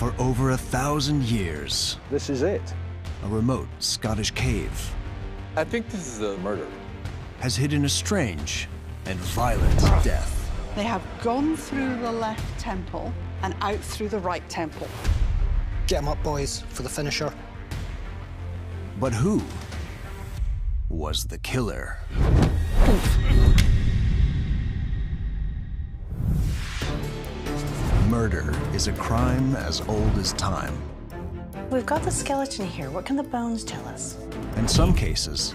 For over 1,000 years, This is it. a remote Scottish cave I think this is a murder. has hidden a strange and violent death. They have gone through the left temple and out through the right temple. Get 'em up, boys, for the finisher. But who was the killer? Murder is a crime as old as time. We've got the skeleton here. What can the bones tell us? In some cases,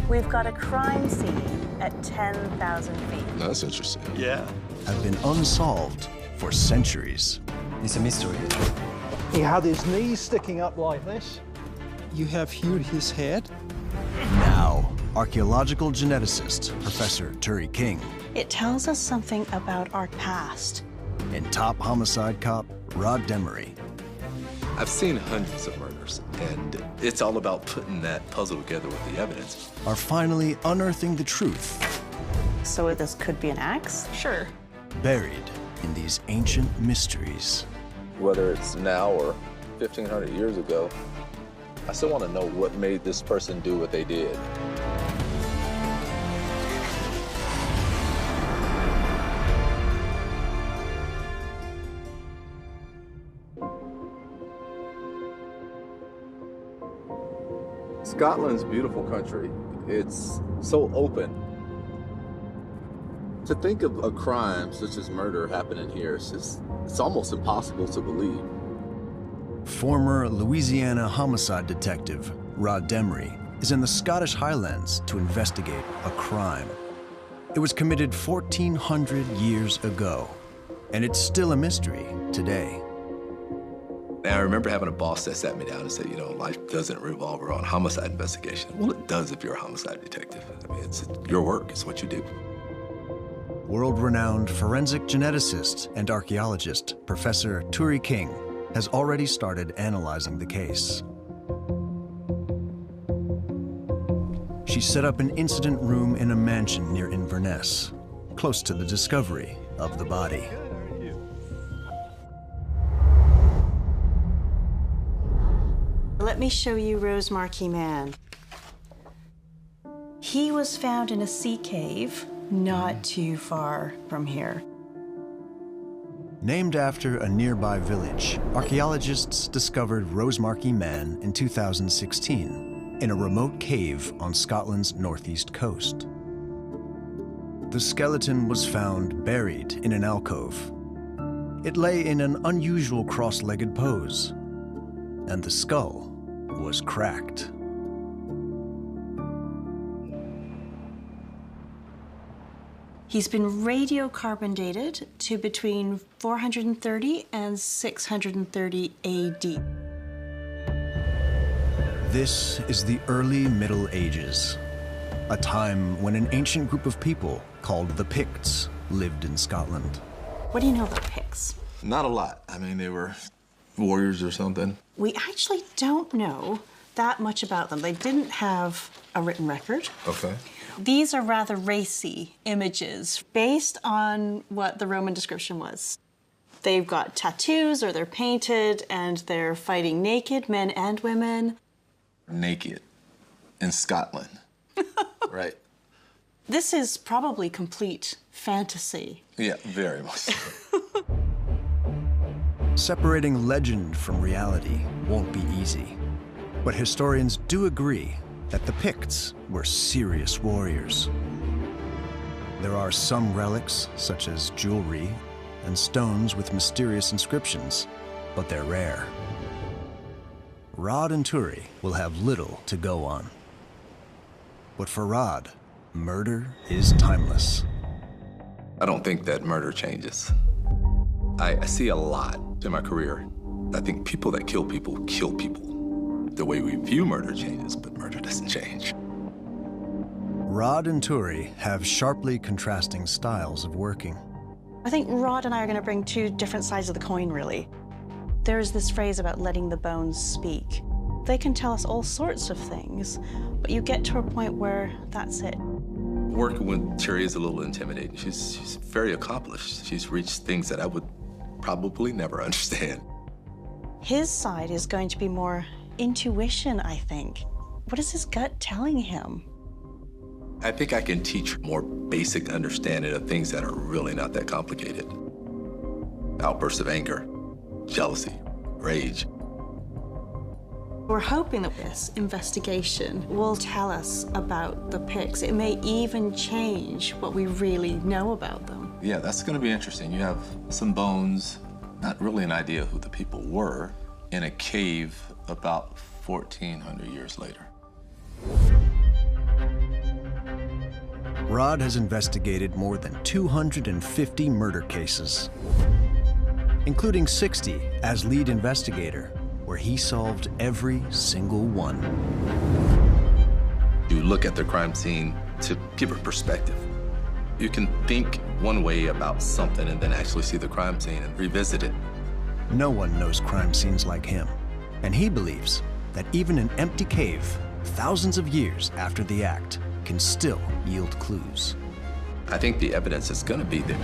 We've got a crime scene at 10,000 feet. That's interesting. Yeah. have been unsolved for centuries. It's a mystery. He had his knees sticking up like this. You have here his head. Now, archaeological geneticist Professor Turi King It tells us something about our past. and top homicide cop Rod Demery I've seen hundreds of murders, and it's all about putting that puzzle together with the evidence. are finally unearthing the truth So this could be an axe? Sure. buried in these ancient mysteries. Whether it's now or 1,500 years ago, I still want to know what made this person do what they did. Scotland's a beautiful country. It's so open. To think of a crime such as murder happening here, it's almost impossible to believe. Former Louisiana homicide detective Rod Demery is in the Scottish Highlands to investigate a crime. It was committed 1,400 years ago, and it's still a mystery today. And I remember having a boss that sat me down and said, you know, life doesn't revolve around homicide investigation. Well, it does if you're a homicide detective. I mean, it's your work, it's what you do. World-renowned forensic geneticist and archaeologist Professor Turi King has already started analyzing the case. She set up an incident room in a mansion near Inverness, close to the discovery of the body. Let me show you Rosemarkie Man. He was found in a sea cave not too far from here. Named after a nearby village, archaeologists discovered Rosemarkie Man in 2016 in a remote cave on Scotland's northeast coast. The skeleton was found buried in an alcove. It lay in an unusual cross-legged pose, and the skull was cracked. He's been radiocarbon dated to between 430 and 630 AD. This is the early Middle Ages, a time when an ancient group of people called the Picts lived in Scotland. What do you know about Picts? Not a lot. I mean, they were warriors or something. We actually don't know that much about them. They didn't have a written record. Okay. These are rather racy images based on what the Roman description was. They've got tattoos or they're painted and they're fighting naked, men and women. Naked in Scotland, right? This is probably complete fantasy. Yeah, very much so. Separating legend from reality won't be easy, but historians do agree that the Picts were serious warriors. There are some relics, such as jewelry and stones with mysterious inscriptions, but they're rare. Rod and Turi will have little to go on. But for Rod, murder is timeless. I don't think that murder changes. I see a lot in my career. I think people that kill people kill people. The way we view murder changes, but murder doesn't change. Rod and Turi have sharply contrasting styles of working. I think Rod and I are going to bring two different sides of the coin, really. There's this phrase about letting the bones speak. They can tell us all sorts of things, but you get to a point where that's it. Working with Turi is a little intimidating. She's very accomplished. She's reached things that I would probably never understand. His side is going to be more intuition, I think. What is his gut telling him? I think I can teach more basic understanding of things that are really not that complicated. Outbursts of anger, jealousy, rage. We're hoping that this investigation will tell us about the Picts. It may even change what we really know about them. Yeah, that's going to be interesting. You have some bones, not really an idea who the people were, in a cave about 1,400 years later. Rod has investigated more than 250 murder cases, including 60 as lead investigator, where he solved every single one. You look at the crime scene to give it perspective. You can think one way about something and then actually see the crime scene and revisit it. No one knows crime scenes like him, and he believes that even an empty cave, thousands of years after the act, can still yield clues. I think the evidence is going to be there.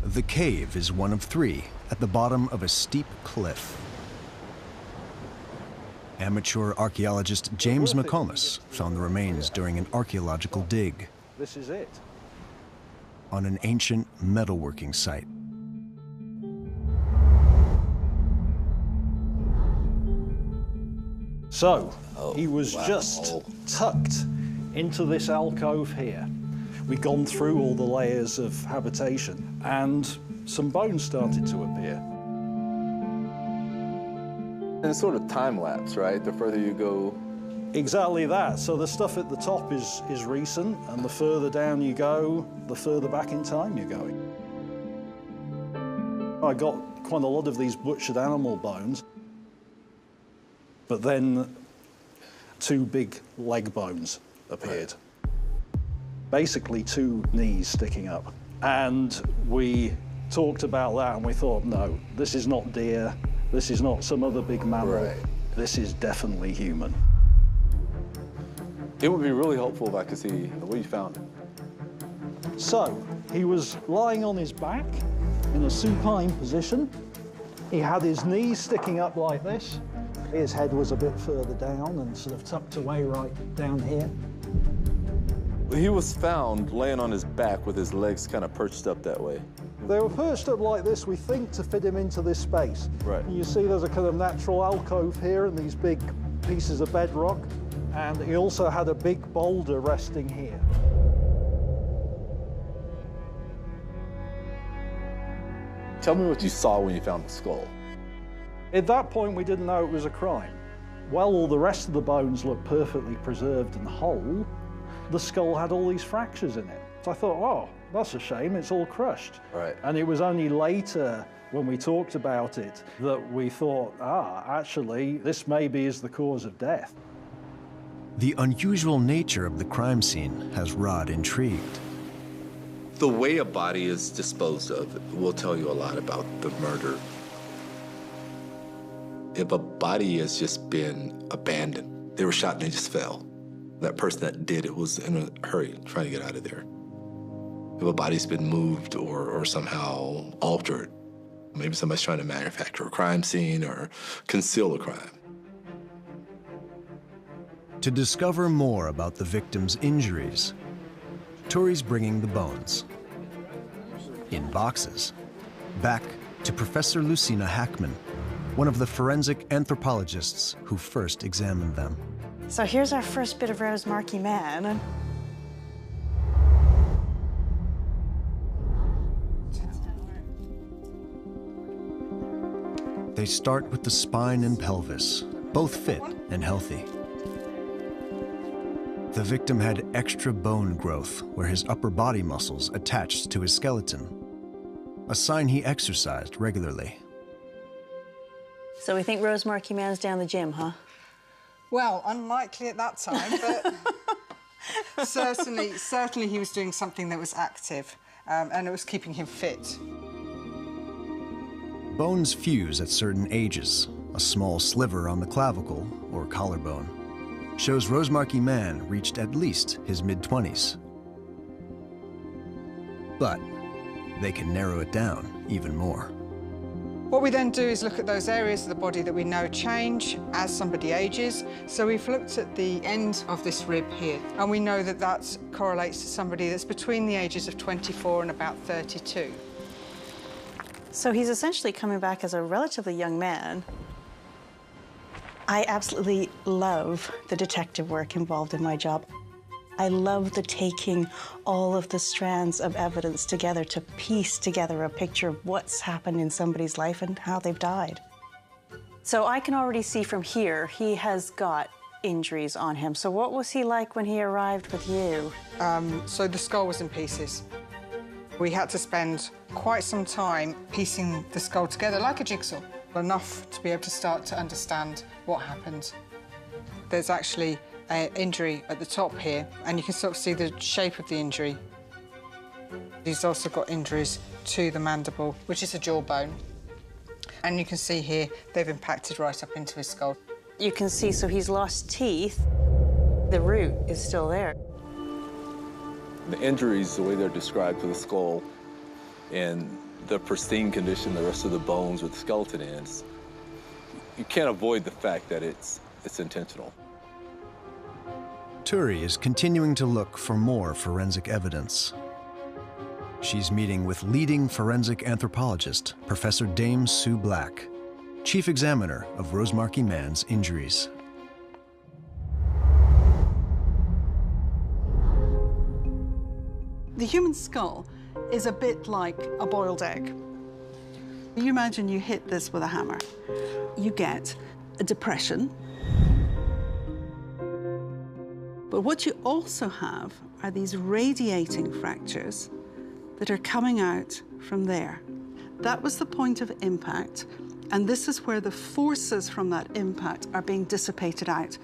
The cave is one of 3 at the bottom of a steep cliff. Amateur archaeologist James McComas found the remains during an archaeological dig This is it. on an ancient metalworking site. So, he was just tucked into this alcove here. We'd gone through all the layers of habitation, and some bones started to appear. And it's sort of time-lapse, right? The further you go. Exactly that. So the stuff at the top is recent, and the further down you go, the further back in time you're going. I got quite a lot of these butchered animal bones, but then 2 big leg bones appeared. Basically 2 knees sticking up. And we talked about that and we thought, no, this is not deer, this is not some other big mammal, Right. This is definitely human. It would be really helpful if I could see where you found it. So, he was lying on his back in a supine position. He had his knees sticking up like this. His head was a bit further down and sort of tucked away right down here. He was found laying on his back with his legs kind of perched up that way. They were perched up like this, we think, to fit him into this space. Right. You see there's a kind of natural alcove here and these big pieces of bedrock. And he also had a big boulder resting here. Tell me what you saw when you found the skull. At that point, we didn't know it was a crime. While all the rest of the bones looked perfectly preserved and whole, the skull had all these fractures in it. So I thought, oh, that's a shame, it's all crushed. Right. And it was only later, when we talked about it, that we thought, actually, this maybe is the cause of death. The unusual nature of the crime scene has Rod intrigued. The way a body is disposed of will tell you a lot about the murder. If a body has just been abandoned, they were shot and they just fell. That person that did it was in a hurry, trying to get out of there. If a body's been moved or somehow altered, maybe somebody's trying to manufacture a crime scene or conceal a crime. To discover more about the victim's injuries, Tori's bringing the bones in boxes back to Professor Lucina Hackman, one of the forensic anthropologists who first examined them. So here's our first bit of Rosemarkie Man. They start with the spine and pelvis, both fit and healthy. The victim had extra bone growth where his upper body muscles attached to his skeleton, a sign he exercised regularly. So we think Rosemarkie Man's down the gym, huh? Well, unlikely at that time, but certainly he was doing something that was active, and it was keeping him fit. Bones fuse at certain ages. A small sliver on the clavicle, or collarbone, shows Rosemarkie Man reached at least his mid-20s. But they can narrow it down even more. What we then do is look at those areas of the body that we know change as somebody ages. So we've looked at the end of this rib here, and we know that that correlates to somebody that's between the ages of 24 and about 32. So he's essentially coming back as a relatively young man. I absolutely love the detective work involved in my job. I love the taking all of the strands of evidence together to piece together a picture of what's happened in somebody's life and how they've died. So I can already see from here, he has got injuries on him. So what was he like when he arrived with you? So the skull was in pieces. We had to spend quite some time piecing the skull together like a jigsaw, enough to be able to start to understand what happened. There's actually an injury at the top here, and you can sort of see the shape of the injury. He's also got injuries to the mandible, which is a jawbone. And you can see here, they've impacted right up into his skull. You can see, so he's lost teeth. The root is still there. The injuries, the way they're described to the skull, and the pristine condition the rest of the bones with the skeleton is, you can't avoid the fact that it's intentional. Turi is continuing to look for more forensic evidence. She's meeting with leading forensic anthropologist, Professor Dame Sue Black, chief examiner of Rosemarkie Man's injuries. The human skull is a bit like a boiled egg. You imagine you hit this with a hammer. You get a depression. But what you also have are these radiating fractures that are coming out from there. That was the point of impact, and this is where the forces from that impact are being dissipated out.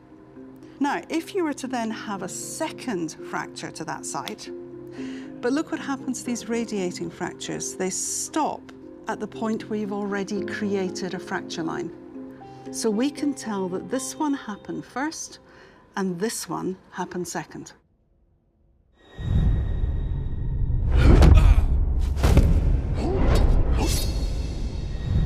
Now, if you were to then have a second fracture to that site, but look what happens to these radiating fractures. They stop at the point where you've already created a fracture line. So we can tell that this one happened first and this one happened second.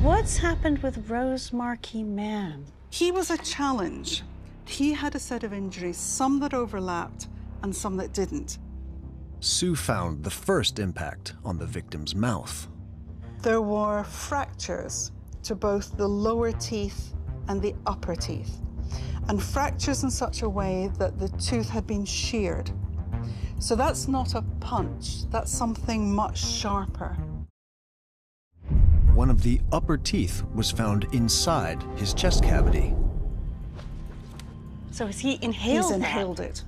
What's happened with Rosemarkie Man? He was a challenge. He had a set of injuries, some that overlapped and some that didn't. Sue found the first impact on the victim's mouth. There were fractures to both the lower teeth and the upper teeth, and fractures in such a way that the tooth had been sheared. So that's not a punch, that's something much sharper. One of the upper teeth was found inside his chest cavity. So has he inhaled He's that? inhaled it.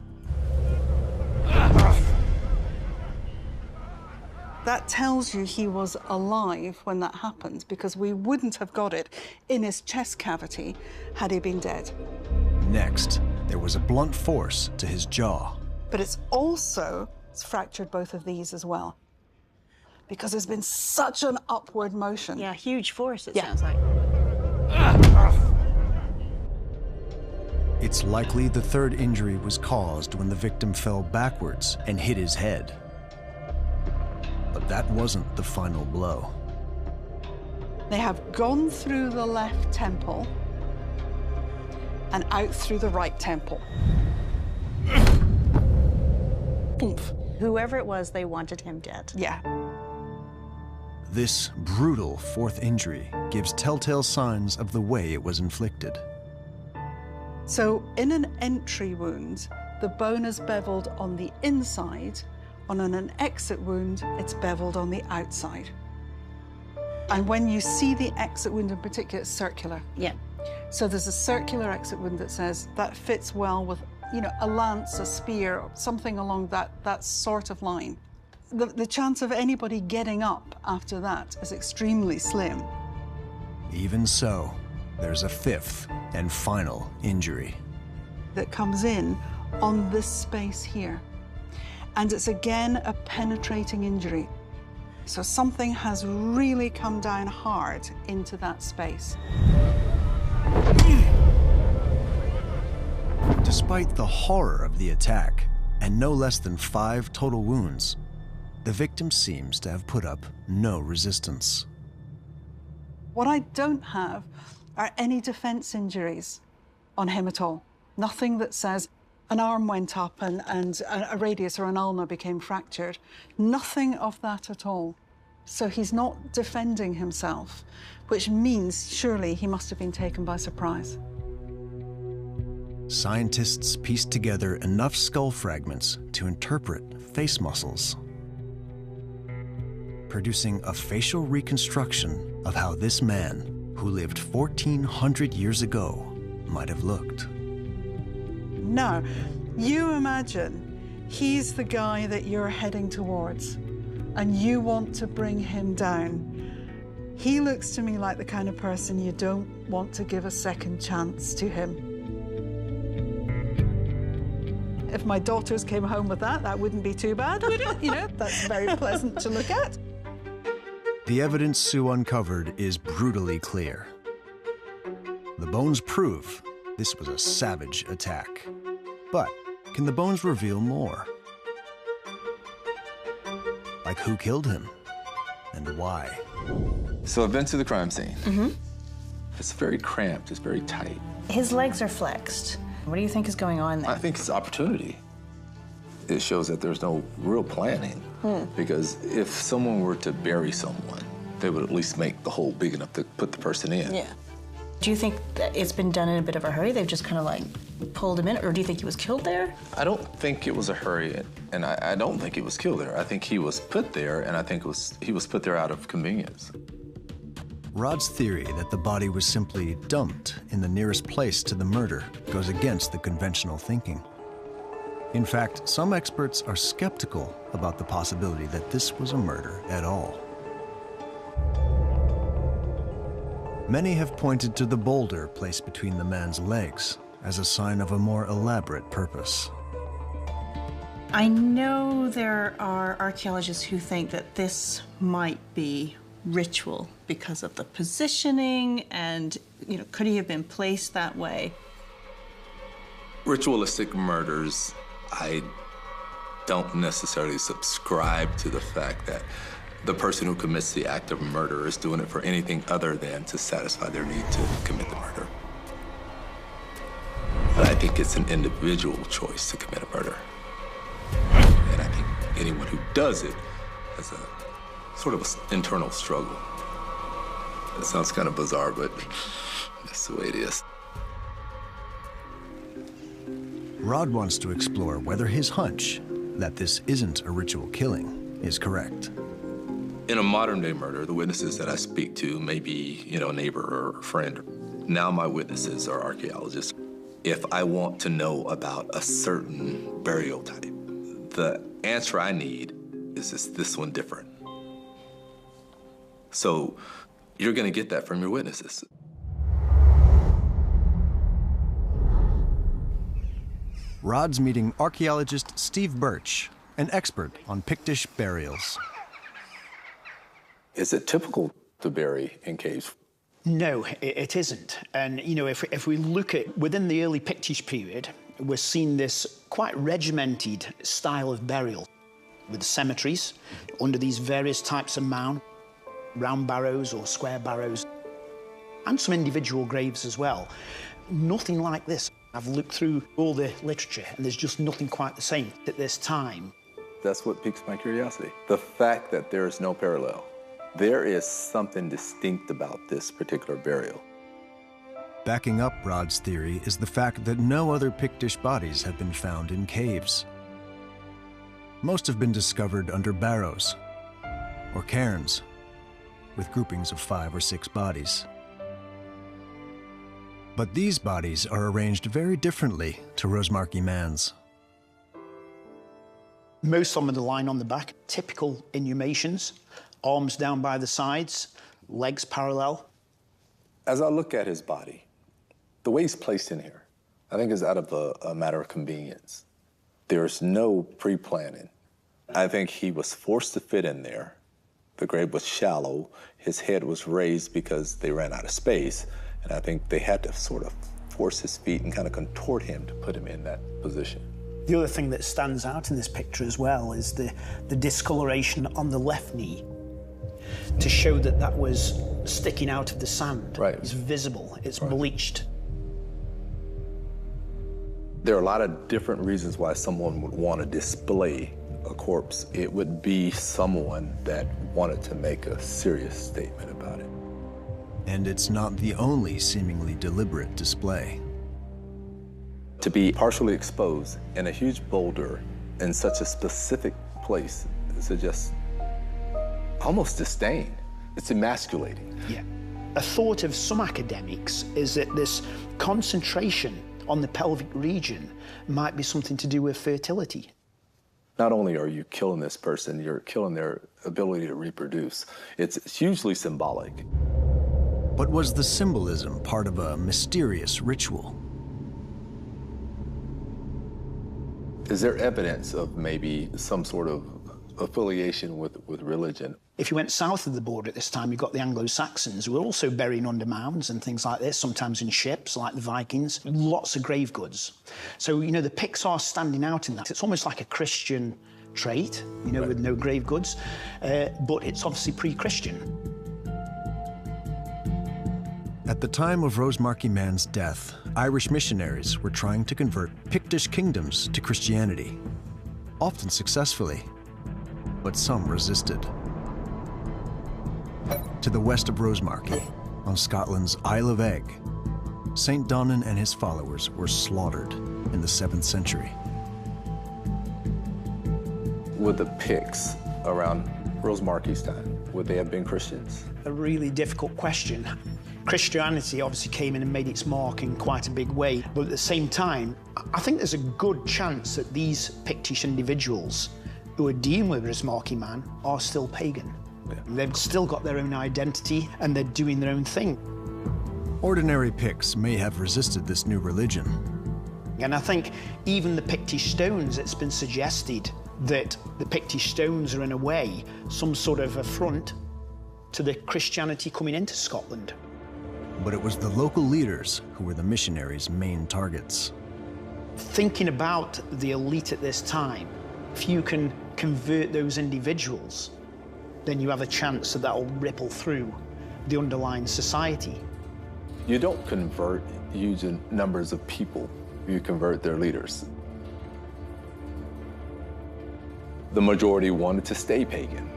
That tells you he was alive when that happened, because we wouldn't have got it in his chest cavity had he been dead. Next, there was a blunt force to his jaw. But it's fractured both of these as well, because there's been such an upward motion. Yeah, huge force, it Yeah. sounds like. It's likely the third injury was caused when the victim fell backwards and hit his head. But that wasn't the final blow. They have gone through the left temple and out through the right temple. Oomph. Whoever it was, they wanted him dead. Yeah. This brutal fourth injury gives telltale signs of the way it was inflicted. So in an entry wound, the bone is beveled on the inside. On an exit wound, it's beveled on the outside. And when you see the exit wound in particular, it's circular. Yeah. So there's a circular exit wound that says that fits well with, you know, a lance, a spear, something along that sort of line. The chance of anybody getting up after that is extremely slim. Even so, there's a fifth and final injury. That comes in on this space here. And it's again a penetrating injury. So something has really come down hard into that space. Despite the horror of the attack and no less than 5 total wounds, the victim seems to have put up no resistance. What I don't have are any defense injuries on him at all. Nothing that says an arm went up and a radius or an ulna became fractured. Nothing of that at all. So he's not defending himself, which means surely he must have been taken by surprise. Scientists pieced together enough skull fragments to interpret face muscles, producing a facial reconstruction of how this man, who lived 1,400 years ago, might have looked. Now, you imagine he's the guy that you're heading towards, and you want to bring him down. He looks to me like the kind of person you don't want to give a second chance to him. If my daughters came home with that wouldn't be too bad, would it? You know, that's very pleasant to look at. The evidence Sue uncovered is brutally clear. The bones prove this was a savage attack. But can the bones reveal more? Like who killed him and why? So I've been to the crime scene. Mm-hmm. It's very cramped, it's very tight. His legs are flexed. What do you think is going on there? I think it's opportunity. It shows that there's no real planning. Because if someone were to bury someone, they would at least make the hole big enough to put the person in. Yeah. Do you think that it's been done in a bit of a hurry? They've just kind of like pulled him in, or do you think he was killed there? I don't think it was a hurry, and I don't think he was killed there. I think he was put there, and I think he was put there out of convenience. Rod's theory that the body was simply dumped in the nearest place to the murder goes against the conventional thinking. In fact, some experts are skeptical about the possibility that this was a murder at all. Many have pointed to the boulder placed between the man's legs as a sign of a more elaborate purpose. I know there are archaeologists who think that this might be ritual because of the positioning and, you know, could he have been placed that way? Ritualistic murders, I don't necessarily subscribe to the fact that the person who commits the act of murder is doing it for anything other than to satisfy their need to commit the murder. But I think it's an individual choice to commit a murder. And I think anyone who does it has a sort of an internal struggle. It sounds kind of bizarre, but that's the way it is. Rod wants to explore whether his hunch that this isn't a ritual killing is correct. In a modern-day murder, the witnesses that I speak to may be, you know, a neighbor or a friend. Now my witnesses are archaeologists. If I want to know about a certain burial type, the answer I need is this one different? So you're going to get that from your witnesses. Rod's meeting archaeologist Steve Birch, an expert on Pictish burials. Is it typical to bury in caves? No, it isn't. And, you know, if we look at within the early Pictish period, we're seeing this quite regimented style of burial with cemeteries under these various types of mound, round barrows or square barrows, and some individual graves as well. Nothing like this. I've looked through all the literature, and there's just nothing quite the same at this time. That's what piques my curiosity. The fact that there is no parallel. There is something distinct about this particular burial. Backing up Rod's theory is the fact that no other Pictish bodies have been found in caves. Most have been discovered under barrows or cairns, with groupings of 5 or 6 bodies. But these bodies are arranged very differently to Rosemarkie Man's. Most of them are the line on the back, typical inhumations, arms down by the sides, legs parallel. As I look at his body, the way he's placed in here, I think is out of a matter of convenience. There's no pre-planning. I think he was forced to fit in there. The grave was shallow. His head was raised because they ran out of space. And I think they had to sort of force his feet and kind of contort him to put him in that position. The other thing that stands out in this picture as well is the discoloration on the left knee, to show that that was sticking out of the sand. Right. It's visible, it's bleached. There are a lot of different reasons why someone would want to display a corpse. It would be someone that wanted to make a serious statement about it. And it's not the only seemingly deliberate display. To be partially exposed in a huge boulder in such a specific place suggests almost disdain. It's emasculating. Yeah. A thought of some academics is that this concentration on the pelvic region might be something to do with fertility. Not only are you killing this person, you're killing their ability to reproduce. It's hugely symbolic. But was the symbolism part of a mysterious ritual? Is there evidence of maybe some sort of affiliation with religion? If you went south of the border at this time, you've got the Anglo-Saxons who were also burying under mounds and things like this, sometimes in ships, like the Vikings. Lots of grave goods. So, you know, the Picts are standing out in that. It's almost like a Christian trait, you know, with no grave goods, but it's obviously pre-Christian. At the time of Rosemarkie Man's death, Irish missionaries were trying to convert Pictish kingdoms to Christianity, often successfully, but some resisted. To the west of Rosemarkie, on Scotland's Isle of Egg, St. Donnan and his followers were slaughtered in the 7th century. Would the Picts around Rosemarkie's time, would they have been Christians? A really difficult question. Christianity obviously came in and made its mark in quite a big way, but at the same time, I think there's a good chance that these Pictish individuals who are dealing with Rosemarkie Man are still pagan. Yeah. They've still got their own identity and they're doing their own thing. Ordinary Picts may have resisted this new religion. And I think even the Pictish stones, it's been suggested that the Pictish stones are in a way some sort of affront to the Christianity coming into Scotland. But it was the local leaders who were the missionaries' main targets. Thinking about the elite at this time, if you can convert those individuals, then you have a chance that will ripple through the underlying society. You don't convert huge numbers of people, you convert their leaders. The majority wanted to stay pagan.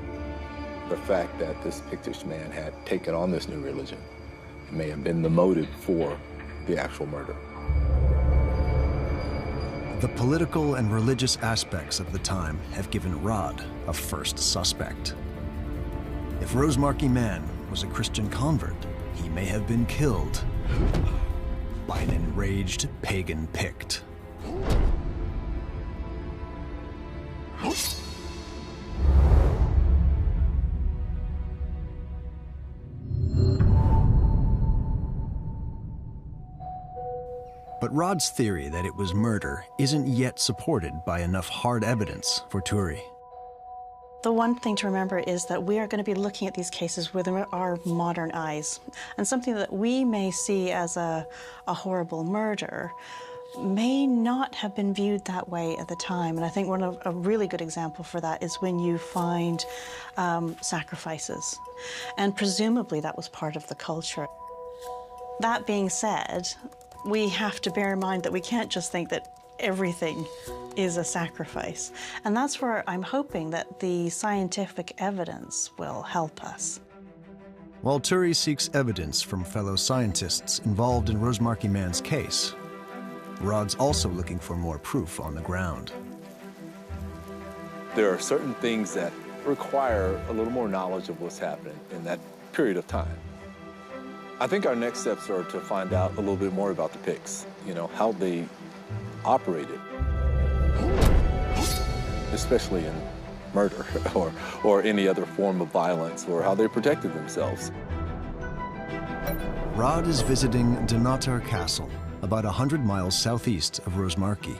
The fact that this Pictish man had taken on this new religion may have been the motive for the actual murder. The political and religious aspects of the time have given Rod a first suspect. If Rosemarkie Man was a Christian convert, he may have been killed by an enraged pagan Pict. But Rod's theory that it was murder isn't yet supported by enough hard evidence for Turi. The one thing to remember is that we are going to be looking at these cases with our modern eyes. And something that we may see as a horrible murder may not have been viewed that way at the time. And I think a really good example for that is when you find sacrifices. And presumably that was part of the culture. That being said, we have to bear in mind that we can't just think that everything is a sacrifice. And that's where I'm hoping that the scientific evidence will help us. While Turi seeks evidence from fellow scientists involved in Rosemarkie Man's case, Rod's also looking for more proof on the ground. There are certain things that require a little more knowledge of what's happening in that period of time. I think our next steps are to find out a little bit more about the Picts, you know, how they operated, especially in murder or any other form of violence, or how they protected themselves. Rod is visiting Dunnottar Castle, about 100 miles southeast of Rosemarkie.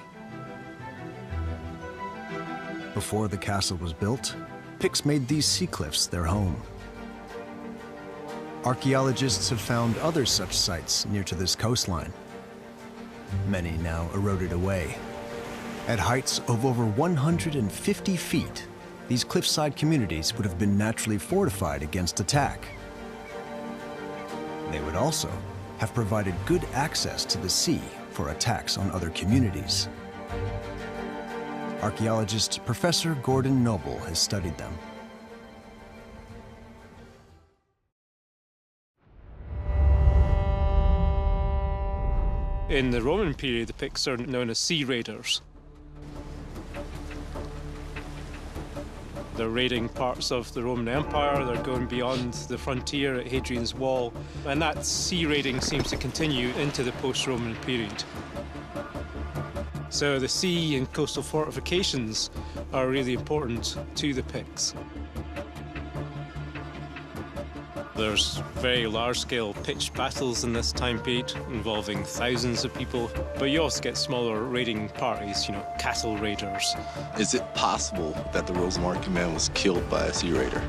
Before the castle was built, Picts made these sea cliffs their home. Archaeologists have found other such sites near to this coastline, many now eroded away. At heights of over 150 feet, these cliffside communities would have been naturally fortified against attack. They would also have provided good access to the sea for attacks on other communities. Archaeologist Professor Gordon Noble has studied them. In the Roman period, the Picts are known as sea raiders. They're raiding parts of the Roman Empire, they're going beyond the frontier at Hadrian's Wall, and that sea raiding seems to continue into the post-Roman period. So the sea and coastal fortifications are really important to the Picts. There's very large-scale pitched battles in this time period involving thousands of people, but you also get smaller raiding parties, you know, cattle raiders. Is it possible that the Rosemarkie Man was killed by a sea raider?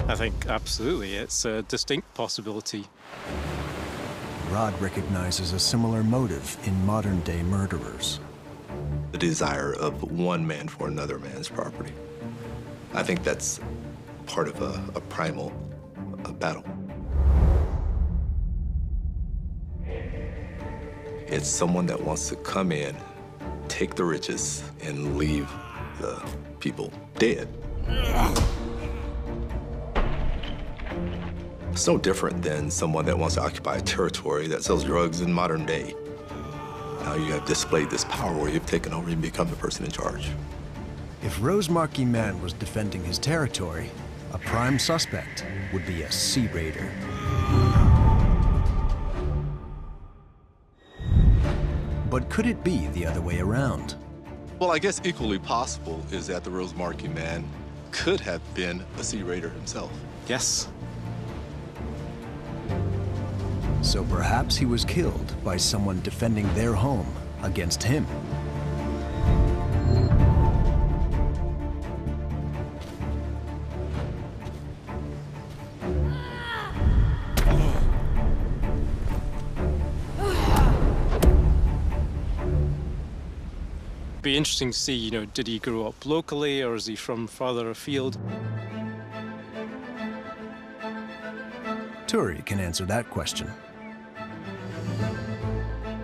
I think absolutely, it's a distinct possibility. Rod recognizes a similar motive in modern-day murderers. The desire of one man for another man's property. I think that's part of a primal battle. It's someone that wants to come in, take the riches, and leave the people dead. It's no different than someone that wants to occupy a territory that sells drugs in modern day. Now you have displayed this power where you've taken over and become the person in charge. If Rosemarkie Man was defending his territory, a prime suspect would be a sea raider. But could it be the other way around? Well, I guess equally possible is that the Rosemarkie Man could have been a sea raider himself. Yes. So perhaps he was killed by someone defending their home against him. Be interesting to see, you know, did he grow up locally or is he from farther afield? Turi can answer that question.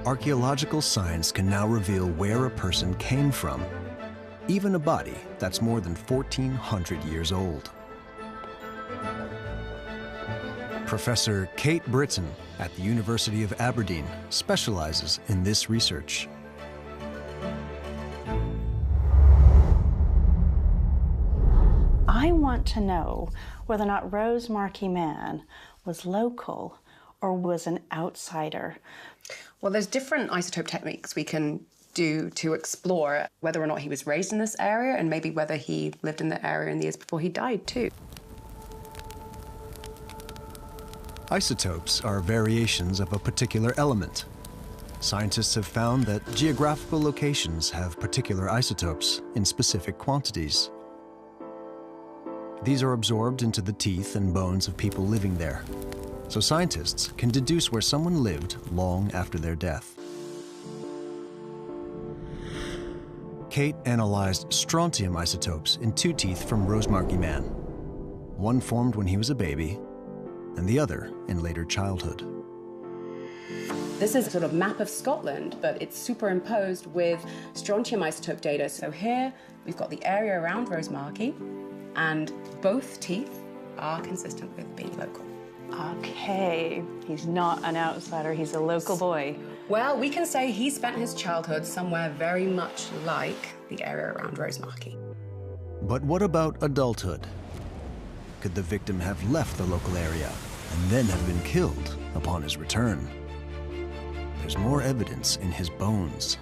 Archaeological science can now reveal where a person came from, even a body that's more than 1,400 years old. Professor Kate Britton at the University of Aberdeen specializes in this research. I want to know whether or not Rosemarkie Man was local or was an outsider. Well, there's different isotope techniques we can do to explore whether or not he was raised in this area and maybe whether he lived in the area in the years before he died, too. Isotopes are variations of a particular element. Scientists have found that geographical locations have particular isotopes in specific quantities. These are absorbed into the teeth and bones of people living there, so scientists can deduce where someone lived long after their death. Kate analyzed strontium isotopes in 2 teeth from Rosemarkie Man. One formed when he was a baby, and the other in later childhood. This is a sort of map of Scotland, but it's superimposed with strontium isotope data. So here we've got the area around Rosemarkie, and both teeth are consistent with being local. Okay, he's not an outsider, he's a local boy. Well, we can say he spent his childhood somewhere very much like the area around Rosemarkie. But what about adulthood? Could the victim have left the local area and then have been killed upon his return? There's more evidence in his bones.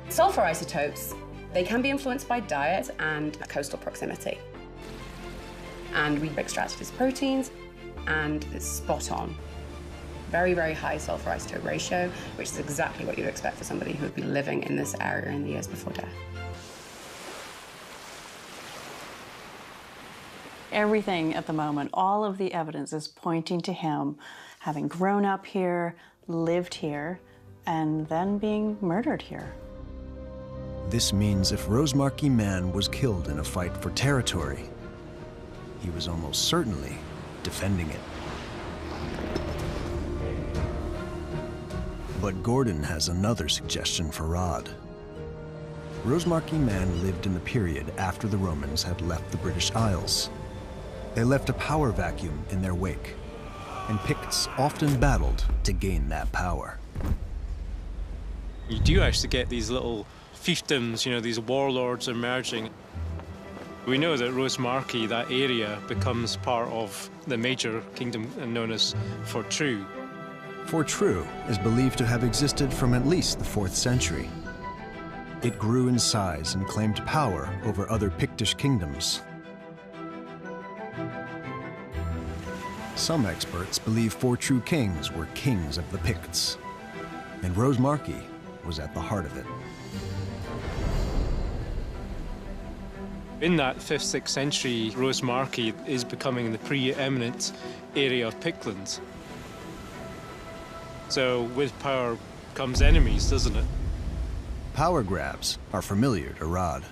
Sulfur isotopes, they can be influenced by diet and coastal proximity. And we extracted his proteins, and it's spot on. Very, very high sulfur isotope ratio, which is exactly what you'd expect for somebody who would be living in this area in the years before death. Everything at the moment, all of the evidence is pointing to him having grown up here, lived here, and then being murdered here. This means if Rosemarkie Man was killed in a fight for territory, he was almost certainly defending it. But Gordon has another suggestion for Rod. Rosemarkie Man lived in the period after the Romans had left the British Isles. They left a power vacuum in their wake, and Picts often battled to gain that power. You do actually get these little fiefdoms, you know, these warlords emerging. We know that Rosemarkie, that area, becomes part of the major kingdom known as Fortrue. Fortrue is believed to have existed from at least the 4th century. It grew in size and claimed power over other Pictish kingdoms. Some experts believe Fortrue kings were kings of the Picts, and Rosemarkie was at the heart of it. In that 5th, 6th century, Rosemarkie is becoming the preeminent area of Pictland. So with power comes enemies, doesn't it? Power grabs are familiar to Rod.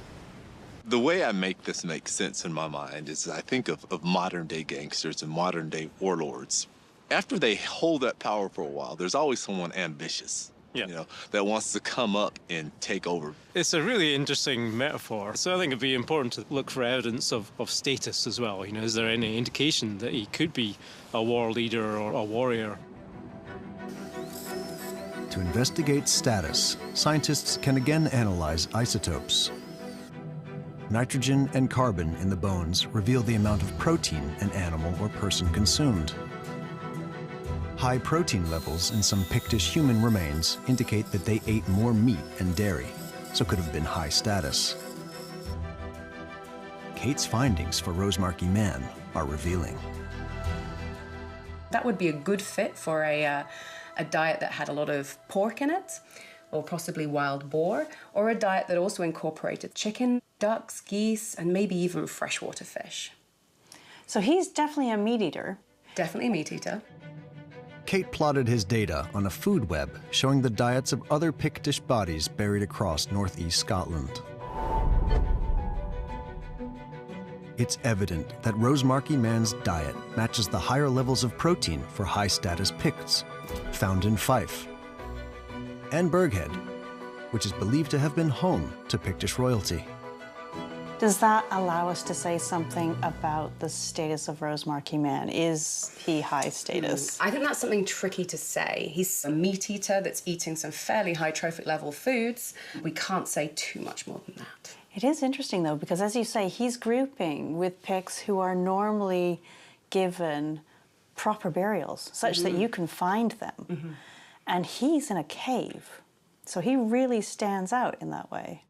The way I make this make sense in my mind is I think of modern-day gangsters and modern-day warlords. After they hold that power for a while, there's always someone ambitious, you know, that wants to come up and take over. It's a really interesting metaphor. So I think it'd be important to look for evidence of status as well. You know, is there any indication that he could be a war leader or a warrior? To investigate status, scientists can again analyze isotopes. Nitrogen and carbon in the bones reveal the amount of protein an animal or person consumed. High protein levels in some Pictish human remains indicate that they ate more meat and dairy, so could have been high status. Kate's findings for Rosemarkie Man are revealing. That would be a good fit for a diet that had a lot of pork in it, or possibly wild boar, or a diet that also incorporated chicken, ducks, geese, and maybe even freshwater fish. So he's definitely a meat eater. Definitely a meat eater. Kate plotted his data on a food web showing the diets of other Pictish bodies buried across northeast Scotland. It's evident that Rosemarkie Man's diet matches the higher levels of protein for high-status Picts found in Fife and Burghead, which is believed to have been home to Pictish royalty. Does that allow us to say something about the status of Rosemarkie Man? Is he high status? I think that's something tricky to say. He's a meat eater that's eating some fairly high trophic level foods. We can't say too much more than that. It is interesting, though, because as you say, he's grouping with Picts who are normally given proper burials, such that you can find them. And he's in a cave, so he really stands out in that way.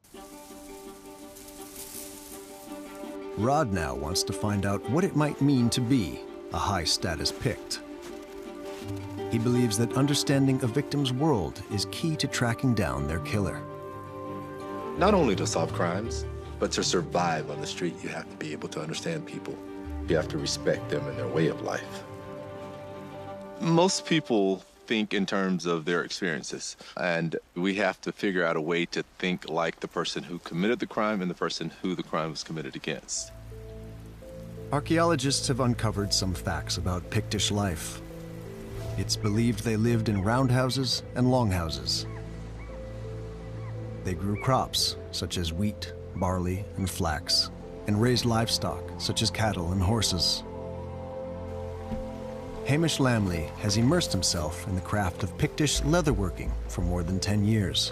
Rod now wants to find out what it might mean to be a high-status Pict. He believes that understanding a victim's world is key to tracking down their killer. Not only to solve crimes, but to survive on the street, you have to be able to understand people. You have to respect them and their way of life. Most people think in terms of their experiences, and we have to figure out a way to think like the person who committed the crime and the person who the crime was committed against. Archaeologists have uncovered some facts about Pictish life. It's believed they lived in roundhouses and longhouses. They grew crops, such as wheat, barley, and flax, and raised livestock, such as cattle and horses. Hamish Lamley has immersed himself in the craft of Pictish leatherworking for more than 10 years.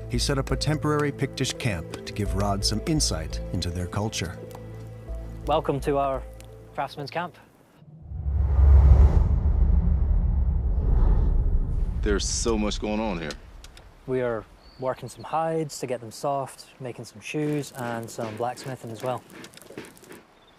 He set up a temporary Pictish camp to give Rod some insight into their culture. Welcome to our craftsman's camp. There's so much going on here. We are working some hides to get them soft, making some shoes, and some blacksmithing as well.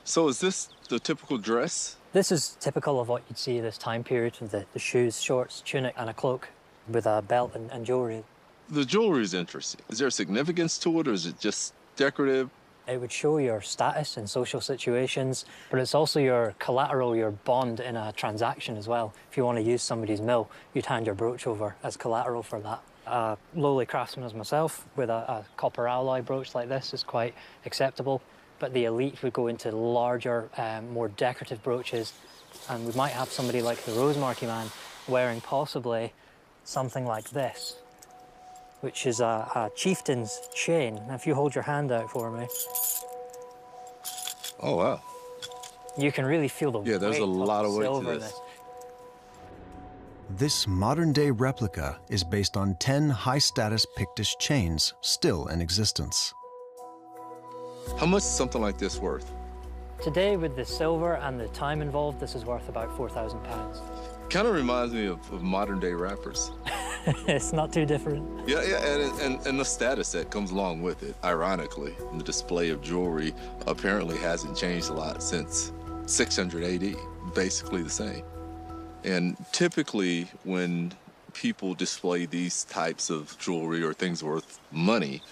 So is this the typical dress? This is typical of what you'd see this time period, the shoes, shorts, tunic, and a cloak with a belt and jewellery. The jewelry is interesting. Is there a significance to it, or is it just decorative? It would show your status in social situations, but it's also your collateral, your bond in a transaction as well. If you want to use somebody's mill, you'd hand your brooch over as collateral for that. A lowly craftsman as myself with a copper alloy brooch like this is quite acceptable, but the elite would go into larger, more decorative brooches, and we might have somebody like the Rosemarkie Man wearing possibly something like this, which is a chieftain's chain. Now, if you hold your hand out for me. Oh, wow. You can really feel the there's a lot of weight to silver in this. This modern-day replica is based on 10 high-status Pictish chains still in existence. How much is something like this worth? Today, with the silver and the time involved, this is worth about £4,000. Kind of reminds me of modern-day rappers. It's not too different. Yeah, and the status that comes along with it. Ironically, the display of jewelry apparently hasn't changed a lot since 600 AD, basically the same. And typically, when people display these types of jewelry or things worth money,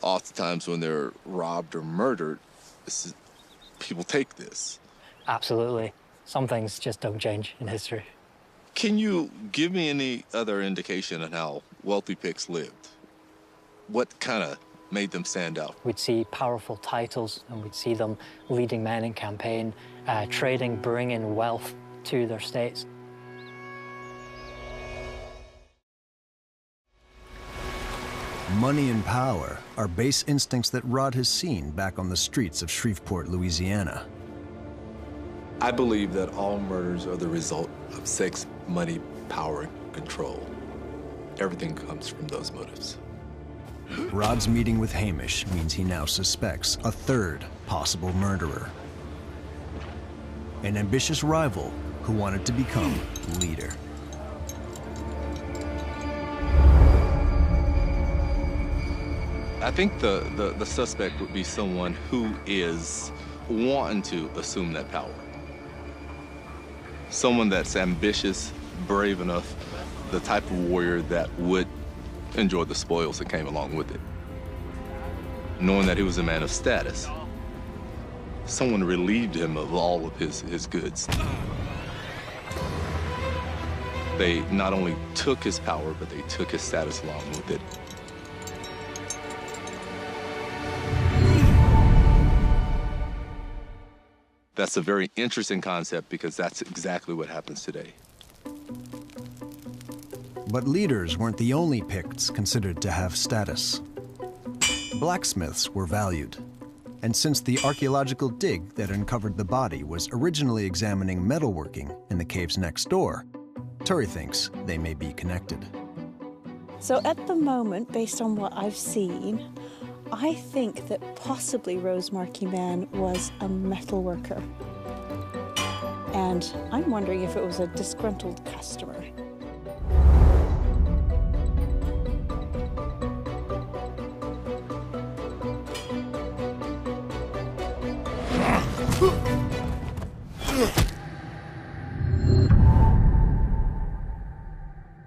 oftentimes when they're robbed or murdered, people take this. Absolutely. Some things just don't change in history. Can you give me any other indication on how wealthy Picts lived? What kind of made them stand out? We'd see powerful titles, and we'd see them leading men in campaign, trading, bringing wealth to their states. Money and power are base instincts that Rod has seen back on the streets of Shreveport, Louisiana. I believe that all murders are the result of sex, money, power, and control. Everything comes from those motives. Rod's meeting with Hamish means he now suspects a third possible murderer. An ambitious rival who wanted to become leader. I think the suspect would be someone who is wanting to assume that power. Someone that's ambitious, brave enough, the type of warrior that would enjoy the spoils that came along with it. Knowing that he was a man of status, someone relieved him of all of his goods. They not only took his power, but they took his status along with it. That's a very interesting concept because that's exactly what happens today. But leaders weren't the only Picts considered to have status. Blacksmiths were valued. And since the archaeological dig that uncovered the body was originally examining metalworking in the caves next door, Turry thinks they may be connected. So at the moment, based on what I've seen, I think that possibly Rosemarkie Man was a metal worker. And I'm wondering if it was a disgruntled customer.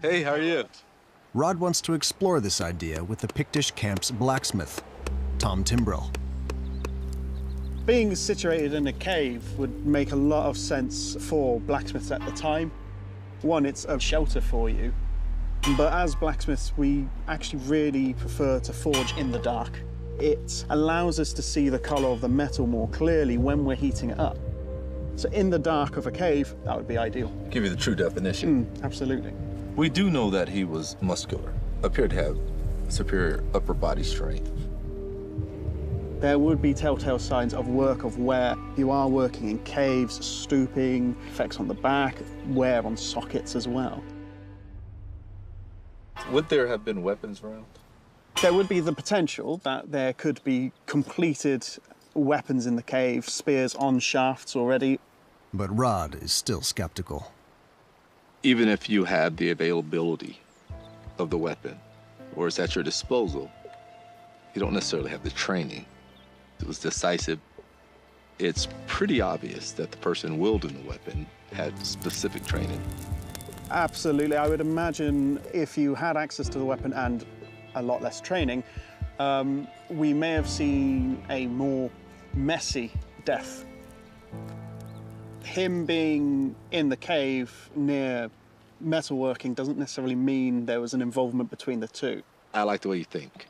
Hey, how are you? Rod wants to explore this idea with the Pictish camp's blacksmith, Tom Timbrell. Being situated in a cave would make a lot of sense for blacksmiths at the time. One, it's a shelter for you, but as blacksmiths, we actually really prefer to forge in the dark. It allows us to see the color of the metal more clearly when we're heating it up. So in the dark of a cave, that would be ideal. Give you the true definition. Absolutely. We do know that he was muscular, appeared to have superior upper body strength. There would be telltale signs of work of where you are working in caves, stooping, effects on the back, wear on sockets as well. Would there have been weapons around? There would be the potential that there could be completed weapons in the cave, spears on shafts already. But Rod is still skeptical. Even if you had the availability of the weapon, or it's at your disposal, you don't necessarily have the training. It was decisive. It's pretty obvious that the person wielding the weapon had specific training. Absolutely. I would imagine if you had access to the weapon and a lot less training, we may have seen a more messy death. Him being in the cave near metalworking doesn't necessarily mean there was an involvement between the two. I like the way you think.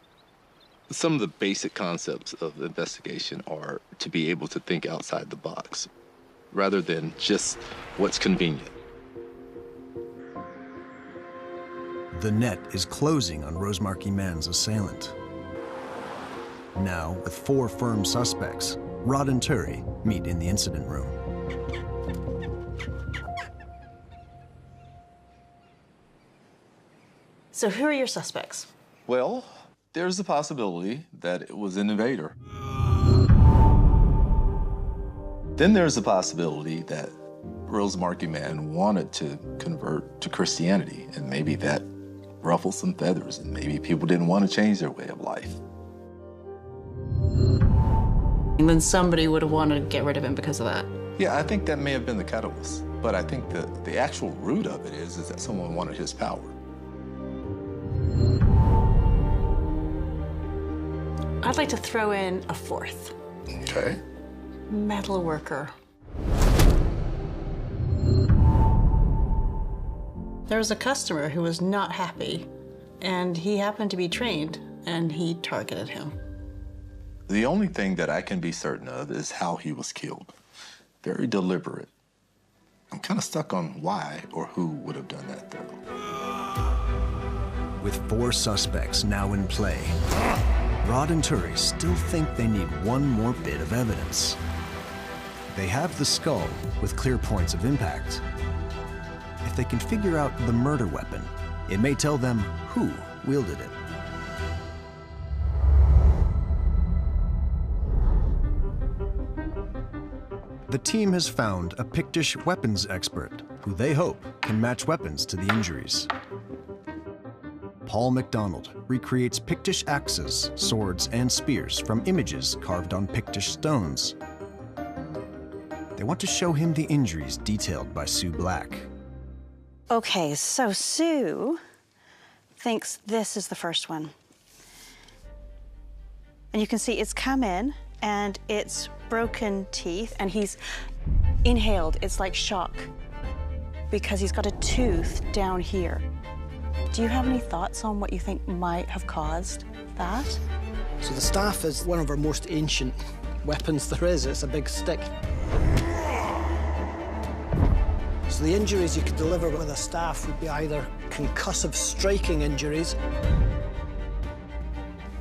Some of the basic concepts of investigation are to be able to think outside the box, rather than just what's convenient. The net is closing on Rosemarkie Man's assailant. Now, with 4 firm suspects, Rod and Demery meet in the incident room. So who are your suspects? Well, there's the possibility that it was an invader. Then there's the possibility that Rosemarkie Man wanted to convert to Christianity, and maybe that ruffled some feathers, and maybe people didn't want to change their way of life. And then somebody would have wanted to get rid of him because of that. Yeah, I think that may have been the catalyst, but I think the actual root of it is that someone wanted his power. I'd like to throw in a 4th. Okay. Metal worker. There was a customer who was not happy, and he happened to be trained, and he targeted him. The only thing that I can be certain of is how he was killed. Very deliberate. I'm kind of stuck on why or who would have done that, though. With 4 suspects now in play, Rod and Demery still think they need one more bit of evidence. They have the skull with clear points of impact. If they can figure out the murder weapon, it may tell them who wielded it. The team has found a Pictish weapons expert who they hope can match weapons to the injuries. Paul MacDonald recreates Pictish axes, swords, and spears from images carved on Pictish stones. They want to show him the injuries detailed by Sue Black. Okay, so Sue thinks this is the first one. And you can see it's come in and it's broken teeth, and he's inhaled. It's like shock because he's got a tooth down here. Do you have any thoughts on what you think might have caused that? So the staff is one of our most ancient weapons there is. It's a big stick. So the injuries you could deliver with a staff would be either concussive striking injuries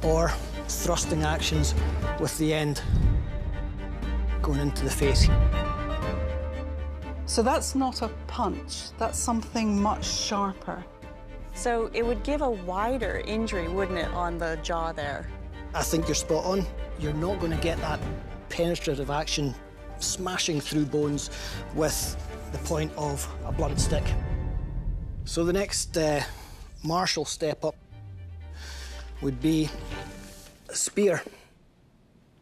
or thrusting actions with the end going into the face. So that's not a punch, that's something much sharper. So it would give a wider injury, wouldn't it, on the jaw there? I think you're spot on. You're not going to get that penetrative action smashing through bones with the point of a blunt stick. So the next martial step up would be a spear.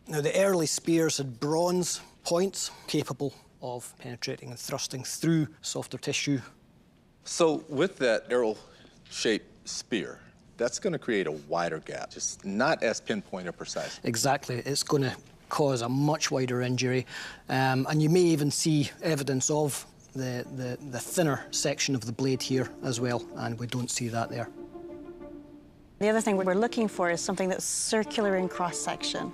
Now, the early spears had bronze points capable of penetrating and thrusting through softer tissue. So with that arrow-shaped spear, that's going to create a wider gap, just not as pinpoint or precise. Exactly. It's going to cause a much wider injury. And you may even see evidence of the thinner section of the blade here as well, and we don't see that there. The other thing we're looking for is something that's circular in cross-section.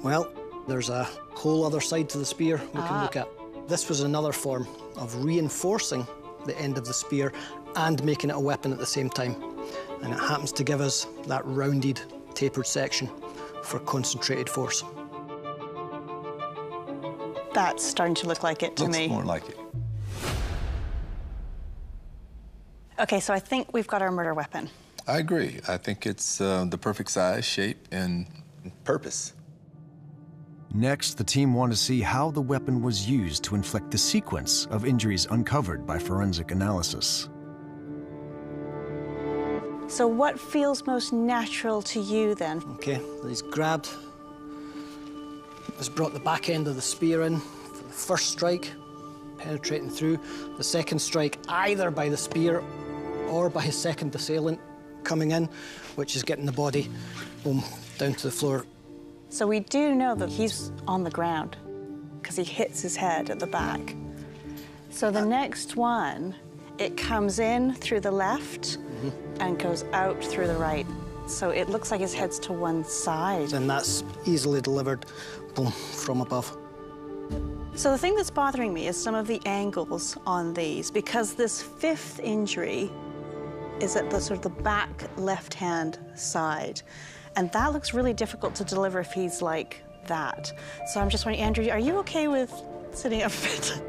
Well, there's a whole other side to the spear we can look at. This was another form of reinforcing the end of the spear and making it a weapon at the same time. And it happens to give us that rounded, tapered section for concentrated force. That's starting to look like it to me. Looks more like it. Okay, so I think we've got our murder weapon. I agree. I think it's the perfect size, shape, and purpose. Next, the team want to see how the weapon was used to inflict the sequence of injuries uncovered by forensic analysis. So what feels most natural to you then? Okay, he's grabbed, has brought the back end of the spear in for the first strike, penetrating through. The second strike either by the spear or by his second assailant coming in, which is getting the body boom, down to the floor. So we do know that he's on the ground because he hits his head at the back. So the next one It comes in through the left and goes out through the right. So it looks like his head's to one side. And that's easily delivered, boom, from above. So the thing that's bothering me is some of the angles on these, because this fifth injury is at the sort of the back left-hand side. And that looks really difficult to deliver if he's like that. So I'm just wondering, Andrew, are you okay with sitting up a bit?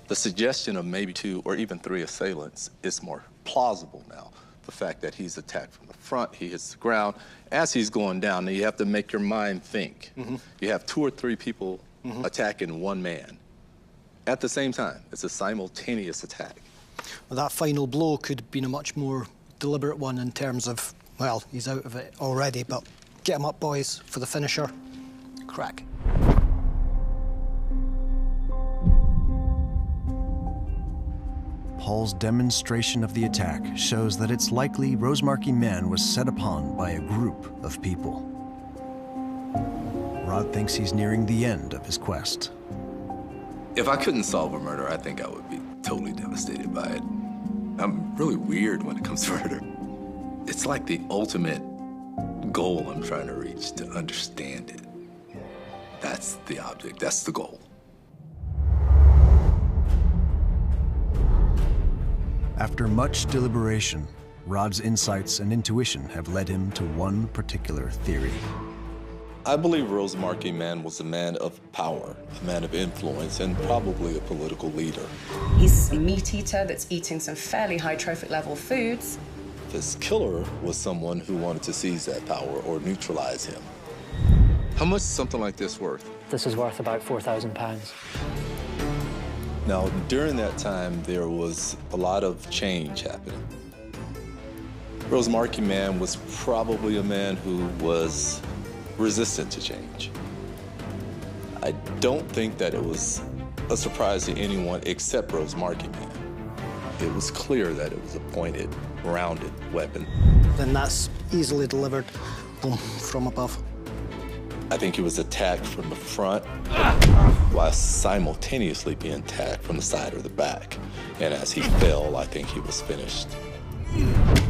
The suggestion of maybe 2 or even 3 assailants is more plausible now. The fact that he's attacked from the front, he hits the ground. As he's going down, now you have to make your mind think. You have 2 or 3 people attacking one man at the same time. It's a simultaneous attack. Well, that final blow could have been a much more deliberate one in terms of, well, he's out of it already, but get him up, boys, for the finisher. Crack. Paul's demonstration of the attack shows that it's likely Rosemarkie Man was set upon by a group of people. Rod thinks he's nearing the end of his quest. If I couldn't solve a murder, I think I would be totally devastated by it. I'm really weird when it comes to murder. It's like the ultimate goal I'm trying to reach, to understand it. That's the object, that's the goal. After much deliberation, Rod's insights and intuition have led him to one particular theory. I believe Rosemarkie Man was a man of power, a man of influence, and probably a political leader. He's a meat eater that's eating some fairly high trophic level foods. This killer was someone who wanted to seize that power or neutralize him. How much is something like this worth? This is worth about £4,000. Now, during that time, there was a lot of change happening. Rosemarkie Man was probably a man who was resistant to change. I don't think that it was a surprise to anyone except Rosemarkie Man. It was clear that it was a pointed, rounded weapon. Then that's easily delivered, boom, from above. I think he was attacked from the front while simultaneously being attacked from the side or the back. And as he fell, I think he was finished.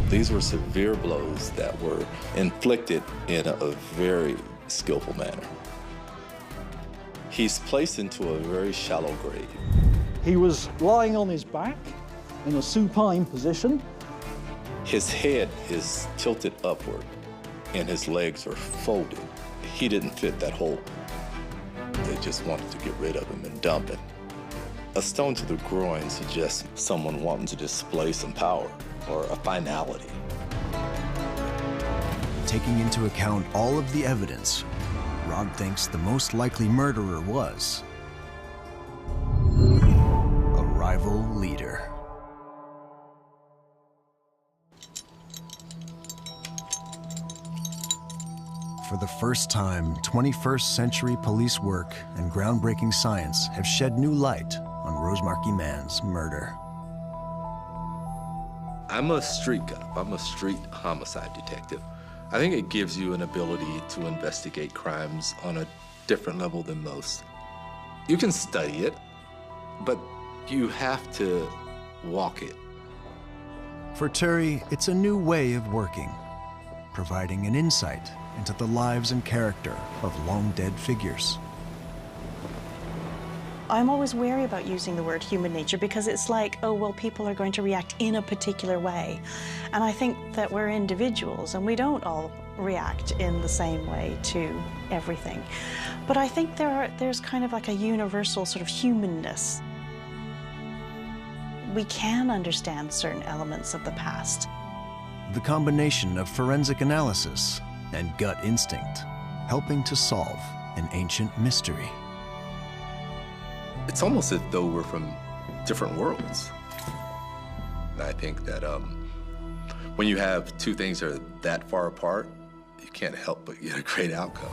These were severe blows that were inflicted in a very skillful manner. He's placed into a very shallow grave. He was lying on his back in a supine position. His head is tilted upward and his legs are folded. He didn't fit that hole. They just wanted to get rid of him and dump him. A stone to the groin suggests someone wanting to display some power or a finality. Taking into account all of the evidence, Rod thinks the most likely murderer was a rival leader. For the first time, 21st century police work and groundbreaking science have shed new light on Rosemarkie Man's murder. I'm a street cop. I'm a street homicide detective. I think it gives you an ability to investigate crimes on a different level than most. You can study it, but you have to walk it. For Turi, it's a new way of working, providing an insight into the lives and character of long-dead figures. I'm always wary about using the word human nature because it's like, oh, well, people are going to react in a particular way. And I think that we're individuals and we don't all react in the same way to everything. But I think there's kind of like a universal sort of humanness. We can understand certain elements of the past. The combination of forensic analysis and gut instinct, helping to solve an ancient mystery. It's almost as though we're from different worlds. And I think that when you have two things that are that far apart, you can't help but get a great outcome.